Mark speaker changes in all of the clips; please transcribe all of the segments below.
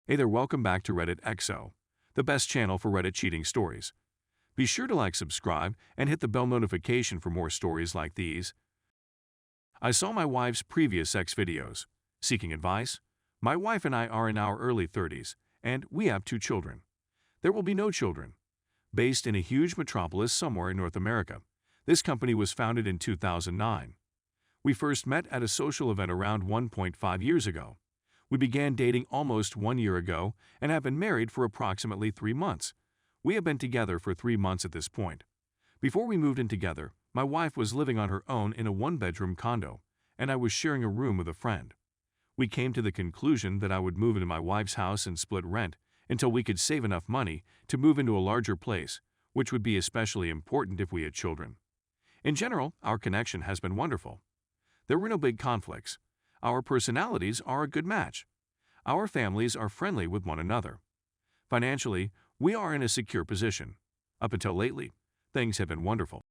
Speaker 1: Hey there, welcome back to Reddit XO, the best channel for Reddit cheating stories. Be sure to like, subscribe, and hit the bell notification for more stories like these. I saw my wife's previous sex videos. Seeking advice? My wife and I are in our early 30s, and we have 2 children. There will be no children. Based in a huge metropolis somewhere in North America, this company was founded in 2009. We first met at a social event around 1.5 years ago. We began dating almost 1 year ago and have been married for approximately 3 months. We have been together for 3 months at this point. Before we moved in together, my wife was living on her own in a 1-bedroom condo, and I was sharing a room with a friend. We came to the conclusion that I would move into my wife's house and split rent until we could save enough money to move into a larger place, which would be especially important if we had children. In general, our connection has been wonderful. There were no big conflicts. Our personalities are a good match. Our families are friendly with one another. Financially, we are in a secure position. Up until lately, things have been wonderful.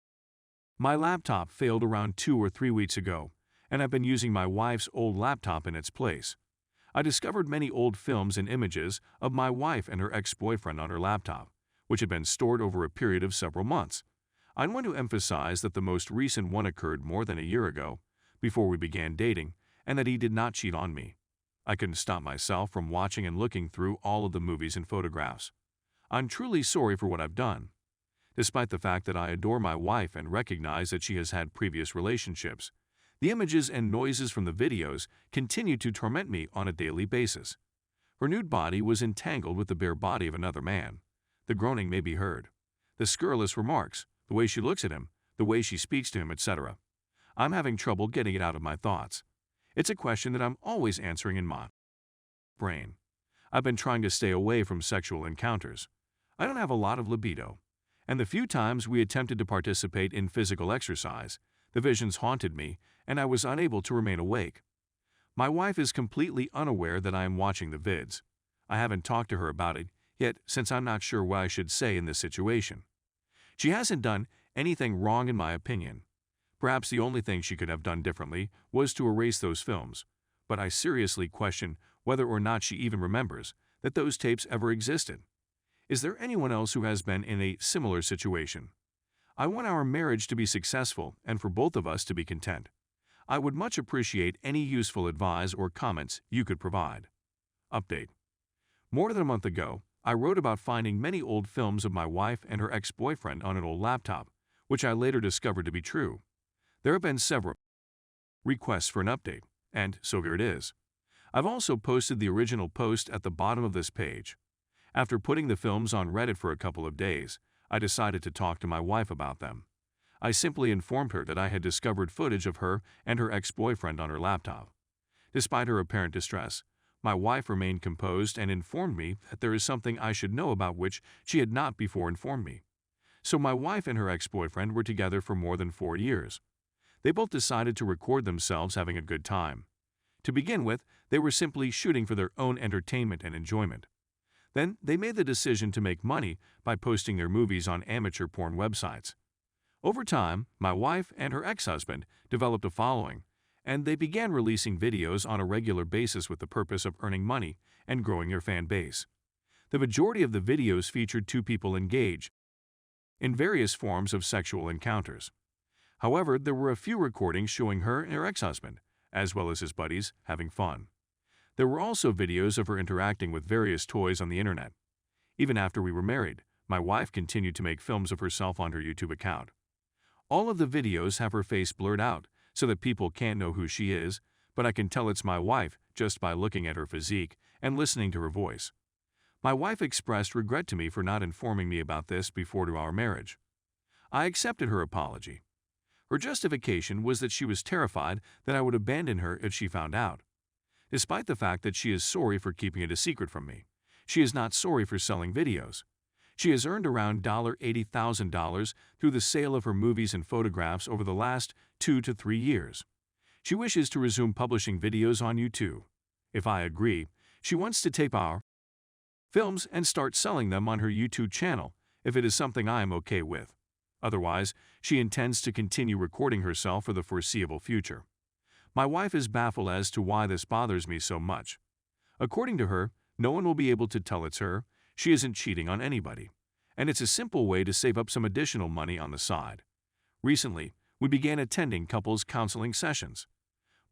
Speaker 1: My laptop failed around 2 or 3 weeks ago, and I've been using my wife's old laptop in its place. I discovered many old films and images of my wife and her ex-boyfriend on her laptop, which had been stored over a period of several months. I want to emphasize that the most recent one occurred more than a year ago, before we began dating, and that he did not cheat on me. I couldn't stop myself from watching and looking through all of the movies and photographs. I'm truly sorry for what I've done. Despite the fact that I adore my wife and recognize that she has had previous relationships, the images and noises from the videos continue to torment me on a daily basis. Her nude body was entangled with the bare body of another man. The groaning may be heard. The scurrilous remarks, the way she looks at him, the way she speaks to him, etc. I'm having trouble getting it out of my thoughts. It's a question that I'm always answering in my brain. I've been trying to stay away from sexual encounters. I don't have a lot of libido, and the few times we attempted to participate in physical exercise, the visions haunted me and I was unable to remain awake. My wife is completely unaware that I am watching the vids. I haven't talked to her about it yet since I'm not sure what I should say in this situation. She hasn't done anything wrong in my opinion. Perhaps the only thing she could have done differently was to erase those films, but I seriously question whether or not she even remembers that those tapes ever existed. Is there anyone else who has been in a similar situation? I want our marriage to be successful and for both of us to be content. I would much appreciate any useful advice or comments you could provide. Update. More than a month ago, I wrote about finding many old films of my wife and her ex-boyfriend on an old laptop, which I later discovered to be true. There have been several requests for an update, and so here it is. I've also posted the original post at the bottom of this page. After putting the films on Reddit for a couple of days, I decided to talk to my wife about them. I simply informed her that I had discovered footage of her and her ex-boyfriend on her laptop. Despite her apparent distress, my wife remained composed and informed me that there is something I should know about which she had not before informed me. So my wife and her ex-boyfriend were together for more than 4 years. They both decided to record themselves having a good time. To begin with, they were simply shooting for their own entertainment and enjoyment. Then they made the decision to make money by posting their movies on amateur porn websites. Over time, my wife and her ex-husband developed a following, and they began releasing videos on a regular basis with the purpose of earning money and growing their fan base. The majority of the videos featured 2 people engaged in various forms of sexual encounters. However, there were a few recordings showing her and her ex-husband, as well as his buddies, having fun. There were also videos of her interacting with various toys on the internet. Even after we were married, my wife continued to make films of herself on her YouTube account. All of the videos have her face blurred out so that people can't know who she is, but I can tell it's my wife just by looking at her physique and listening to her voice. My wife expressed regret to me for not informing me about this before to our marriage. I accepted her apology. Her justification was that she was terrified that I would abandon her if she found out. Despite the fact that she is sorry for keeping it a secret from me, she is not sorry for selling videos. She has earned around $80,000 through the sale of her movies and photographs over the last 2 to 3 years. She wishes to resume publishing videos on YouTube. If I agree, she wants to tape our films and start selling them on her YouTube channel if it is something I am okay with. Otherwise, she intends to continue recording herself for the foreseeable future. My wife is baffled as to why this bothers me so much. According to her, No one will be able to tell it's her. She isn't cheating on anybody. And it's a simple way to save up some additional money on the side. Recently, we began attending couples counseling sessions.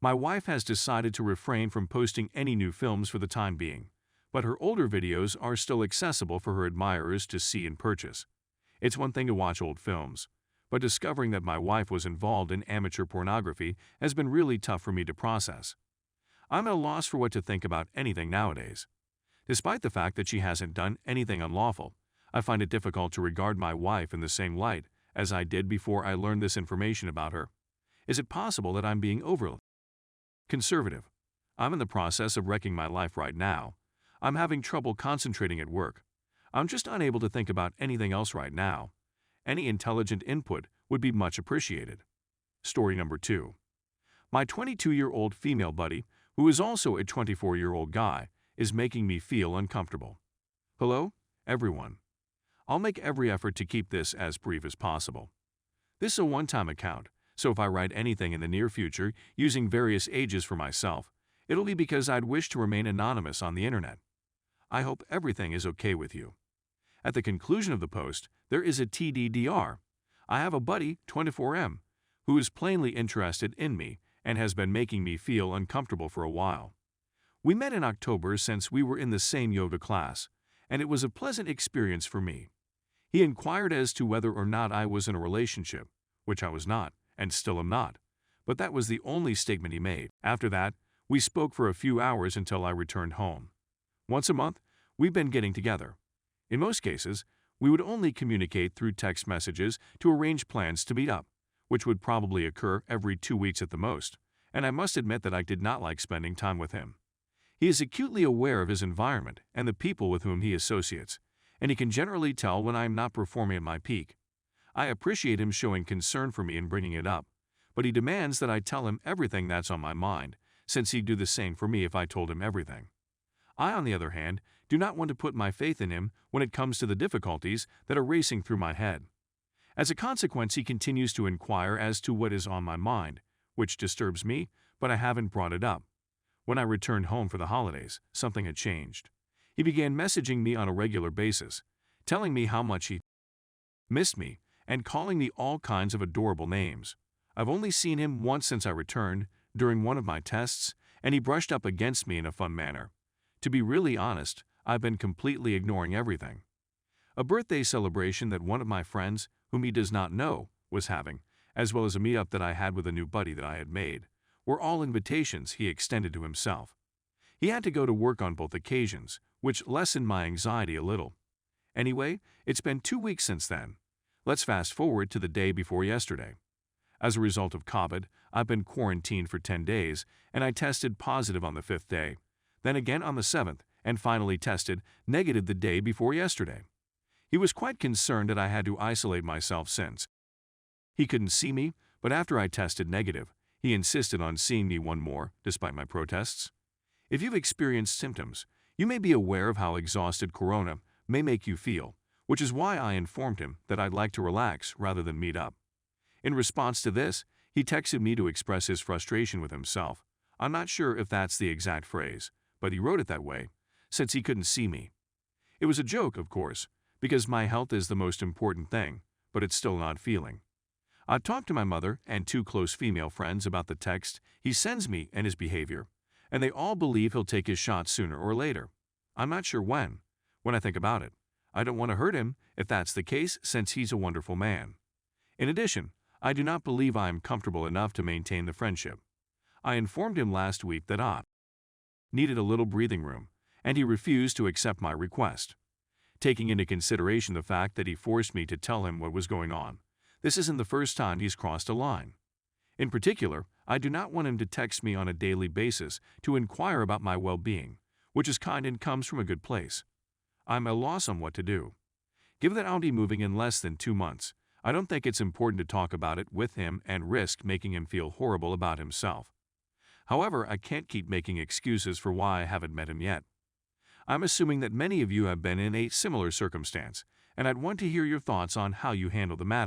Speaker 1: My wife has decided to refrain from posting any new films for the time being, but her older videos are still accessible for her admirers to see and purchase. It's one thing to watch old films, but discovering that my wife was involved in amateur pornography has been really tough for me to process. I'm at a loss for what to think about anything nowadays. Despite the fact that she hasn't done anything unlawful, I find it difficult to regard my wife in the same light as I did before I learned this information about her. Is it possible that I'm being overly conservative? I'm in the process of wrecking my life right now. I'm having trouble concentrating at work. I'm just unable to think about anything else right now. Any intelligent input would be much appreciated. Story number 2. My 22-year-old female buddy, who is also a 24-year-old guy, is making me feel uncomfortable. Hello, everyone. I'll make every effort to keep this as brief as possible. This is a one-time account, so if I write anything in the near future using various ages for myself, it'll be because I'd wish to remain anonymous on the internet. I hope everything is okay with you. At the conclusion of the post, there is a TDDR. I have a buddy, 24M, who is plainly interested in me and has been making me feel uncomfortable for a while. We met in October since we were in the same yoga class, and it was a pleasant experience for me. He inquired as to whether or not I was in a relationship, which I was not, and still am not, but that was the only statement he made. After that, we spoke for a few hours until I returned home. Once a month, we've been getting together. In most cases, we would only communicate through text messages to arrange plans to meet up, which would probably occur every 2 weeks at the most, and I must admit that I did not like spending time with him. He is acutely aware of his environment and the people with whom he associates, and he can generally tell when I am not performing at my peak. I appreciate him showing concern for me and bringing it up, but he demands that I tell him everything that's on my mind, since he'd do the same for me if I told him everything. I, on the other hand, do not want to put my faith in him when it comes to the difficulties that are racing through my head. As a consequence, he continues to inquire as to what is on my mind, which disturbs me, but I haven't brought it up. When I returned home for the holidays, something had changed. He began messaging me on a regular basis, telling me how much he missed me, and calling me all kinds of adorable names. I've only seen him once since I returned, during one of my tests, and he brushed up against me in a fun manner. To be really honest, I've been completely ignoring everything. A birthday celebration that one of my friends, whom he does not know, was having, as well as a meetup that I had with a new buddy that I had made, were all invitations he extended to himself. He had to go to work on both occasions, which lessened my anxiety a little. Anyway, it's been 2 weeks since then. Let's fast forward to the day before yesterday. As a result of COVID, I've been quarantined for 10 days, and I tested positive on the 5th day, then again on the 7th, and finally tested negative the day before yesterday. He was quite concerned that I had to isolate myself since he couldn't see me, but after I tested negative, he insisted on seeing me one more, despite my protests. If you've experienced symptoms, you may be aware of how exhausted corona may make you feel, which is why I informed him that I'd like to relax rather than meet up. In response to this, he texted me to express his frustration with himself. I'm not sure if that's the exact phrase, but he wrote it that way, since he couldn't see me. It was a joke, of course, because my health is the most important thing, but it's still an odd feeling. I've talked to my mother and 2 close female friends about the text he sends me and his behavior, and they all believe he'll take his shot sooner or later. I'm not sure when. When I think about it, I don't want to hurt him if that's the case, since he's a wonderful man. In addition, I do not believe I am comfortable enough to maintain the friendship. I informed him last week that I needed a little breathing room, and he refused to accept my request. Taking into consideration the fact that he forced me to tell him what was going on, this isn't the first time he's crossed a line. In particular, I do not want him to text me on a daily basis to inquire about my well-being, which is kind and comes from a good place. I'm at a loss on what to do. Given that I'll be moving in less than 2 months, I don't think it's important to talk about it with him and risk making him feel horrible about himself. However, I can't keep making excuses for why I haven't met him yet. I'm assuming that many of you have been in a similar circumstance, and I'd want to hear your thoughts on how you handle the matter.